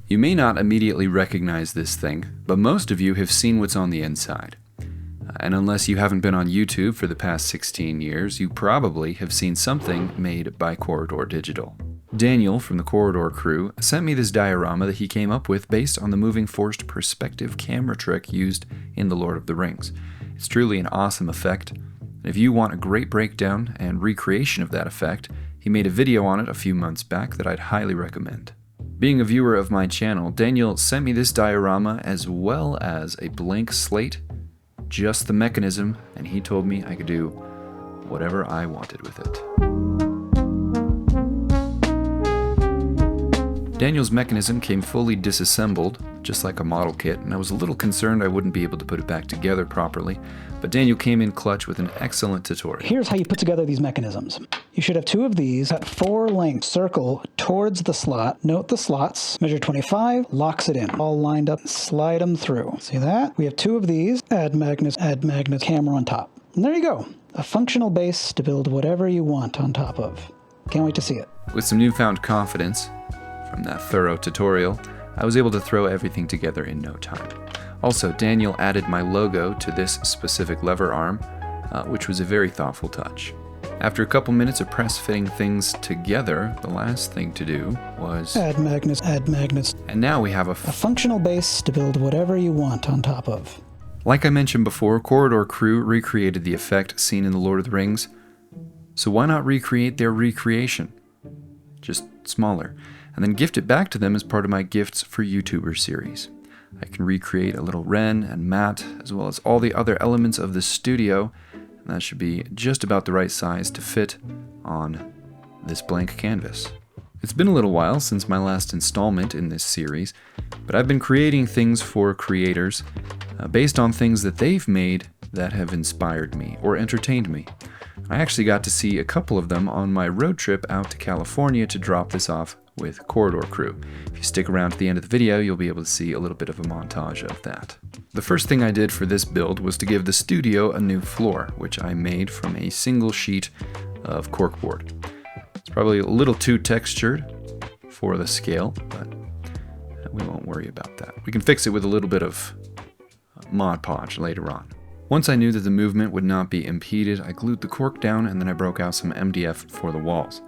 You may not immediately recognize this thing, but most of you have seen what's on the inside. And unless you haven't been on YouTube for the past 16 years, you probably have seen something made by Corridor Digital. Daniel from the Corridor crew sent me this diorama that he came up with based on the moving forced perspective camera trick used in The Lord of the Rings. It's truly an awesome effect, and if you want a great breakdown and recreation of that effect, he made a video on it a few months back that I'd highly recommend. Being a viewer of my channel, Daniel sent me this diorama as well as a blank slate, just the mechanism, and he told me I could do whatever I wanted with it. Daniel's mechanism came fully disassembled, just like a model kit, and I was a little concerned I wouldn't be able to put it back together properly, but Daniel came in clutch with an excellent tutorial. Here's how you put together these mechanisms. You should have 2 of these at 4 lengths. Circle towards the slot. Note the slots. Measure 25. Locks it in. All lined up. Slide them through. See that? We have 2 of these. Add magnets. Camera on top. And there you go. A functional base to build whatever you want on top of. Can't wait to see it. With some newfound confidence from that thorough tutorial, I was able to throw everything together in no time. Also, Daniel added my logo to this specific lever arm, which was a very thoughtful touch. After a couple minutes of press fitting things together, the last thing to do was add magnets. And now we have a functional base to build whatever you want on top of. Like I mentioned before, Corridor crew recreated the effect seen in The Lord of the Rings, so why not recreate their recreation? Just smaller, and then gift it back to them as part of my Gifts for YouTubers series. I can recreate a little Ren and Matt, as well as all the other elements of the studio, and that should be just about the right size to fit on this blank canvas. It's been a little while since my last installment in this series, but I've been creating things for creators based on things that they've made that have inspired me or entertained me. I actually got to see a couple of them on my road trip out to California to drop this off with Corridor crew. If you stick around to the end of the video, you'll be able to see a little bit of a montage of that. The first thing I did for this build was to give the studio a new floor, which I made from a single sheet of corkboard. It's probably a little too textured for the scale, but we won't worry about that. We can fix it with a little bit of Mod Podge later on. Once I knew that the movement would not be impeded, I glued the cork down and then I broke out some MDF for the walls.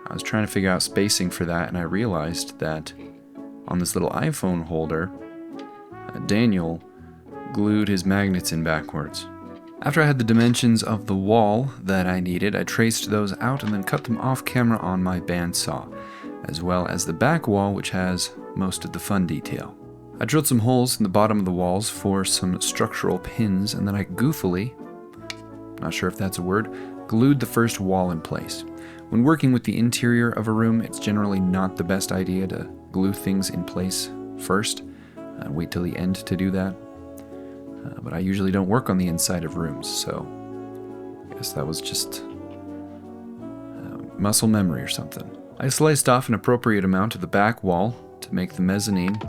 I was trying to figure out spacing for that, and I realized that on this little iPhone holder, Daniel glued his magnets in backwards. After I had the dimensions of the wall that I needed, I traced those out and then cut them off camera on my bandsaw, as well as the back wall, which has most of the fun detail. I drilled some holes in the bottom of the walls for some structural pins, and then I goofily, not sure if that's a word, glued the first wall in place. When working with the interior of a room, it's generally not the best idea to glue things in place first and wait till the end to do that. But I usually don't work on the inside of rooms, so I guess that was just muscle memory or something. I sliced off an appropriate amount of the back wall to make the mezzanine,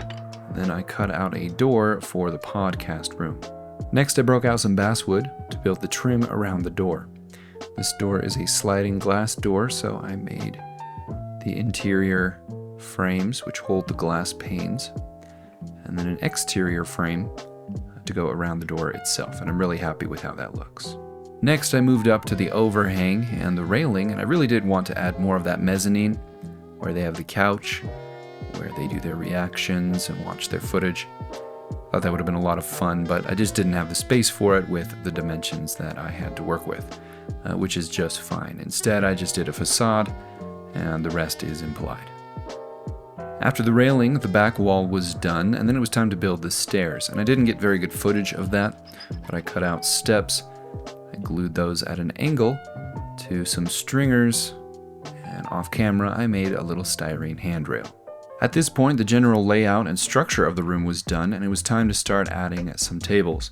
and then I cut out a door for the podcast room. Next, I broke out some basswood to build the trim around the door. This door is a sliding glass door, so I made the interior frames which hold the glass panes, and then an exterior frame to go around the door itself, and I'm really happy with how that looks. Next, I moved up to the overhang and the railing, and I really did want to add more of that mezzanine, where they have the couch, where they do their reactions and watch their footage. Thought that would have been a lot of fun, but I just didn't have the space for it with the dimensions that I had to work with. Which is just fine. Instead, I just did a facade, and the rest is implied. After the railing, the back wall was done, and then it was time to build the stairs. And I didn't get very good footage of that, but I cut out steps. I glued those at an angle to some stringers, and off camera, I made a little styrene handrail. At this point, the general layout and structure of the room was done, and it was time to start adding some tables,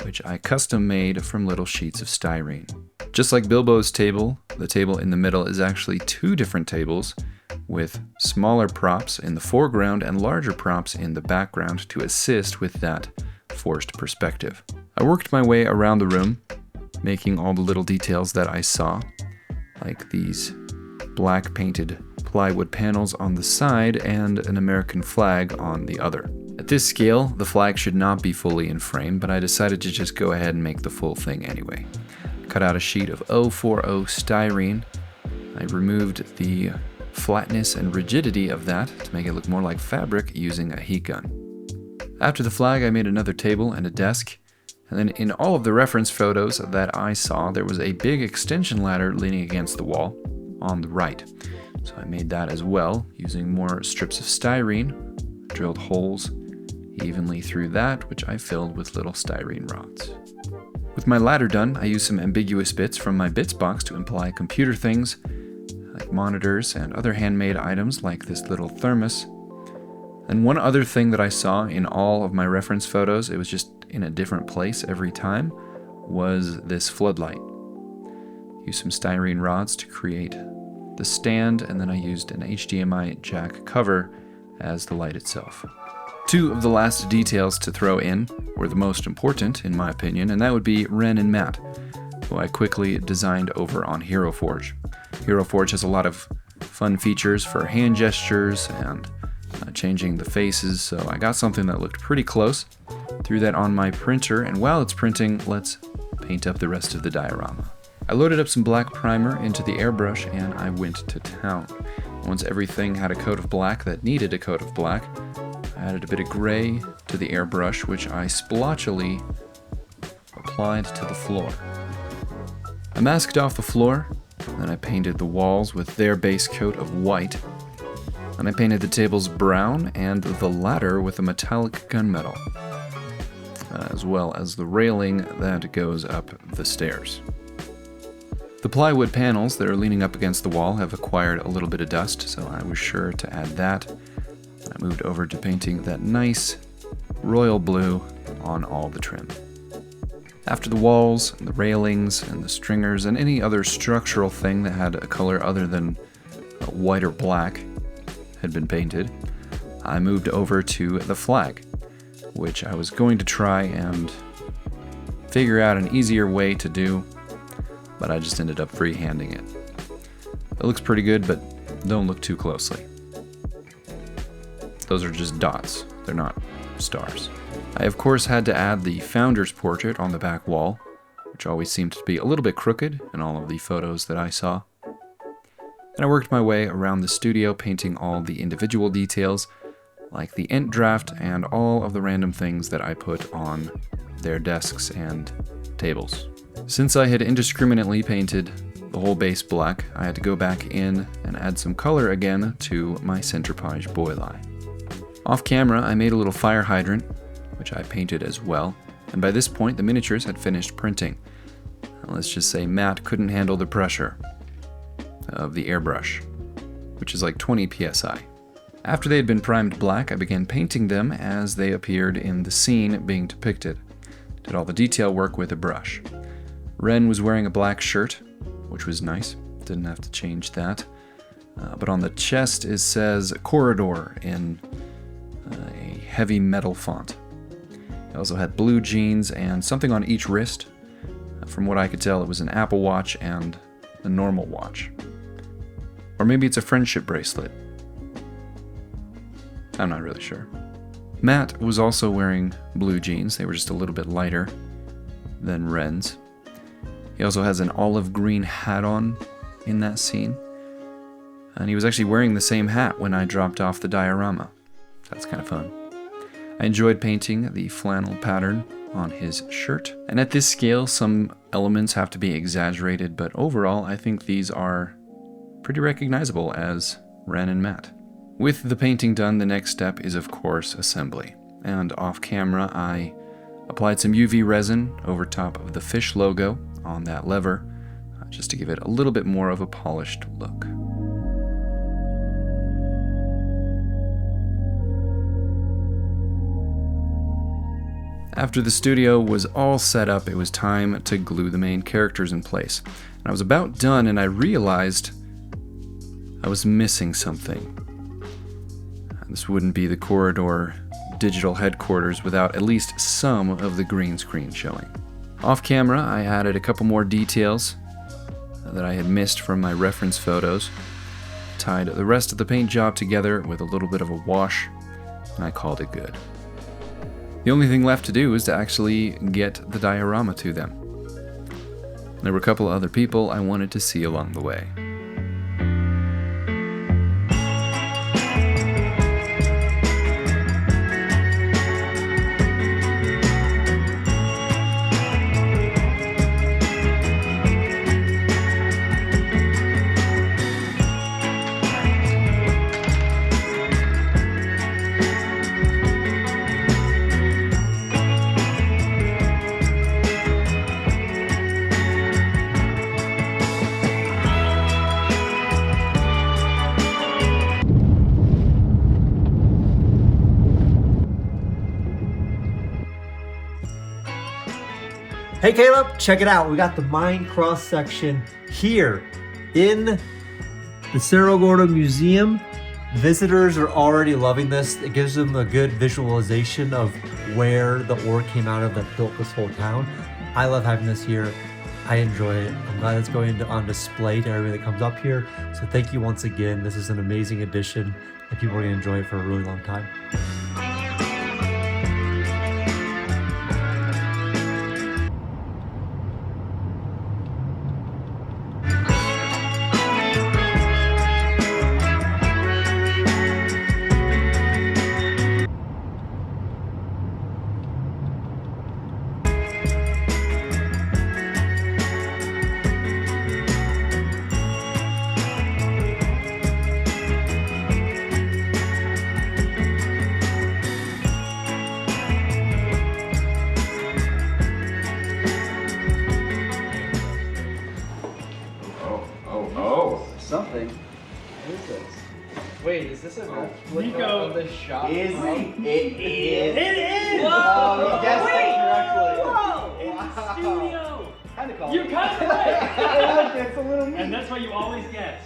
which I custom made from little sheets of styrene. Just like Bilbo's table, the table in the middle is actually 2 different tables with smaller props in the foreground and larger props in the background to assist with that forced perspective. I worked my way around the room, making all the little details that I saw, like these black painted plywood panels on the side and an American flag on the other. At this scale, the flag should not be fully in frame, but I decided to just go ahead and make the full thing anyway. Cut out a sheet of 040 styrene. I removed the flatness and rigidity of that to make it look more like fabric using a heat gun. After the flag, I made another table and a desk, and then in all of the reference photos that I saw, there was a big extension ladder leaning against the wall on the right. So I made that as well, using more strips of styrene, drilled holes evenly through that, which I filled with little styrene rods. With my ladder done, I used some ambiguous bits from my bits box to imply computer things, like monitors and other handmade items like this little thermos. And one other thing that I saw in all of my reference photos, it was just in a different place every time, was this floodlight. Used some styrene rods to create the stand, and then I used an HDMI jack cover as the light itself. Two of the last details to throw in were the most important, in my opinion, and that would be Ren and Matt, who I quickly designed over on Hero Forge. Hero Forge has a lot of fun features for hand gestures and changing the faces, so I got something that looked pretty close, threw that on my printer, and while it's printing, let's paint up the rest of the diorama. I loaded up some black primer into the airbrush and I went to town. Once everything had a coat of black that needed a coat of black, I added a bit of gray to the airbrush, which I splotchily applied to the floor. I masked off the floor, then I painted the walls with their base coat of white, and I painted the tables brown and the ladder with a metallic gunmetal, as well as the railing that goes up the stairs. The plywood panels that are leaning up against the wall have acquired a little bit of dust, so I was sure to add that. I moved over to painting that nice royal blue on all the trim. After the walls, and the railings, and the stringers, and any other structural thing that had a color other than white or black had been painted, I moved over to the flag, which I was going to try and figure out an easier way to do, but I just ended up freehanding it. It looks pretty good, but don't look too closely. Those are just dots, they're not stars. I of course had to add the founder's portrait on the back wall, which always seemed to be a little bit crooked in all of the photos that I saw. And I worked my way around the studio painting all the individual details, like the int draft and all of the random things that I put on their desks and tables. Since I had indiscriminately painted the whole base black, I had to go back in and add some color again to my centerpage boilie. Off camera, I made a little fire hydrant, which I painted as well, and by this point the miniatures had finished printing. Let's just say Matt couldn't handle the pressure of the airbrush, which is like 20 psi. After they had been primed black, I began painting them as they appeared in the scene being depicted. Did all the detail work with a brush. Ren was wearing a black shirt, which was nice, didn't have to change that. But on the chest it says corridor in a heavy metal font. He also had blue jeans and something on each wrist. From what I could tell, it was an Apple Watch and a normal watch. Or maybe it's a friendship bracelet. I'm not really sure. Matt was also wearing blue jeans. They were just a little bit lighter than Ren's. He also has an olive green hat on in that scene. And he was actually wearing the same hat when I dropped off the diorama. That's kind of fun. I enjoyed painting the flannel pattern on his shirt. And at this scale, some elements have to be exaggerated, but overall, I think these are pretty recognizable as Ren and Matt. With the painting done, the next step is of course assembly. And off camera, I applied some UV resin over top of the fish logo on that lever, just to give it a little bit more of a polished look. After the studio was all set up, it was time to glue the main characters in place. And I was about done and I realized I was missing something. This wouldn't be the corridor digital headquarters without at least some of the green screen showing. Off camera, I added a couple more details that I had missed from my reference photos. tied the rest of the paint job together with a little bit of a wash, and I called it good. The only thing left to do is to actually get the diorama to them. There were a couple of other people I wanted to see along the way. Hey Caleb, check it out. We got the mine cross section here in the Cerro Gordo Museum. Visitors are already loving this. It gives them a good visualization of where the ore came out of that built this whole town. I love having this here. I enjoy it. I'm glad it's going on display to everybody that comes up here. So thank you once again. This is an amazing addition and people are going to enjoy it for a really long time. Something. What is this? Wait, is this a replica Nico. of the shop? Is Oh. it is. It is! Whoa! Oh, you guessed it correctly. Whoa! In the studio. Kind of called You're it. kind of right. It's a little neat. And that's what you always guess.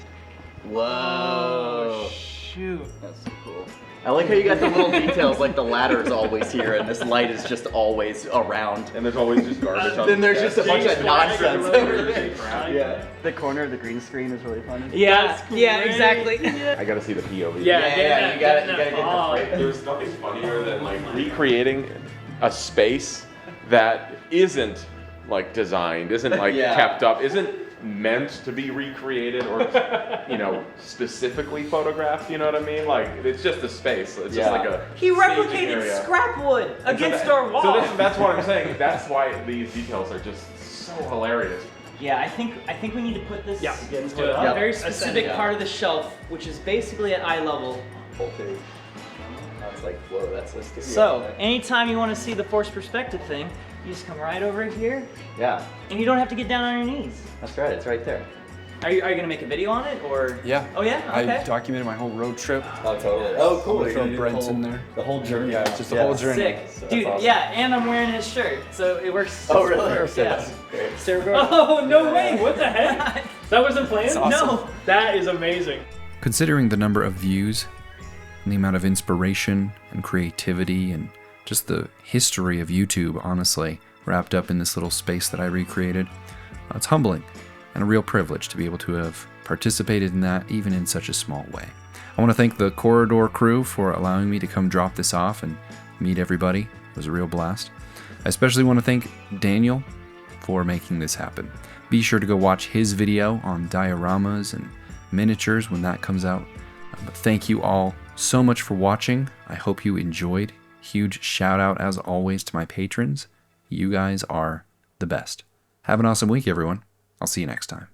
Whoa. Oh, shoot. That's so cool. I like how you got the little details, like the ladder's always here and this light is just always around. And there's always just garbage on Then the there's just a bunch of nonsense over there. Yeah. Yeah. The corner of the green screen is really funny. Yeah, yeah, exactly. I gotta see the POV. Yeah, you gotta get oh. the frame. There's nothing funnier than like recreating a space that isn't like designed, isn't like Yeah. kept up, isn't meant to be recreated or specifically photographed, you know what I mean? Like it's just a space. It's just like a He staging replicated area. scrap wood And so against that- our wall. So that's what I'm saying. That's why these details are just so hilarious. Yeah, I think we need to put this Yeah, in let's do it. a Yep. very specific Yeah. part of the shelf, which is basically at eye level. Whole page. That's like, whoa, that's a studio. So, anytime you want to see the forced perspective thing, you just come right over here, Yeah, and you don't have to get down on your knees. that's right, it's right there. Are you gonna make a video on it, or? Yeah. Oh yeah. Okay. I documented my whole road trip. Oh, totally. Oh, cool. I'm gonna throw You did Brent the in whole- there. The whole journey. Yeah, just the whole journey. Sick, So dude. that's awesome. Yeah, and I'm wearing his shirt, so it works. Oh, really? Perfect. Yeah. Great. Sarah Gordon. Oh, no way. What the heck? That wasn't planned? awesome. No. That is amazing. Considering the number of views and the amount of inspiration and creativity and just the history of YouTube, honestly, wrapped up in this little space that I recreated, it's humbling and a real privilege to be able to have participated in that even in such a small way. I want to thank the Corridor crew for allowing me to come drop this off and meet everybody. It was a real blast. I especially want to thank Daniel for making this happen. Be sure to go watch his video on dioramas and miniatures when that comes out. But thank you all so much for watching. I hope you enjoyed. Huge shout out as always to my patrons. You guys are the best. Have an awesome week, everyone. I'll see you next time.